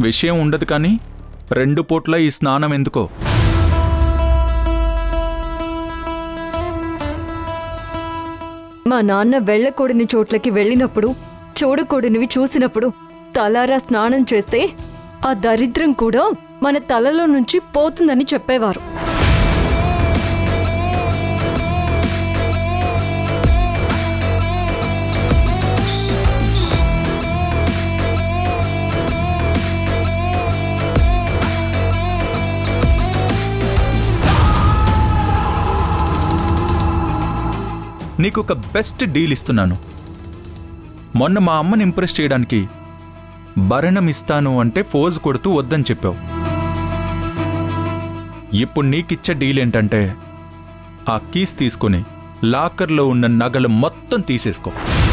విషయం ఉండదు కానీ 2 పూట్ల ఈ స్నానం ఎందుకో? మా నాన్న వెళ్ళకూడని చోట్లకి వెళ్ళినప్పుడు, చూడకూడనివి చూసినప్పుడు తలారా స్నానం చేస్తే ఆ దరిద్రం కూడా మన తలలో నుంచి పోతుందని చెప్పేవారు. నీకొక బెస్ట్ డీల్ ఇస్తున్నాను. మొన్న మా అమ్మని ఇంప్రెస్ చేయడానికి భరణం ఇస్తాను అంటే ఫోజ్ కొడుతూ వద్దని చెప్పావు. ఇప్పుడు నీకిచ్చే డీల్ ఏంటంటే ఆ కీస్ తీసుకుని లాకర్లో ఉన్న నగలు మొత్తం తీసేసుకో.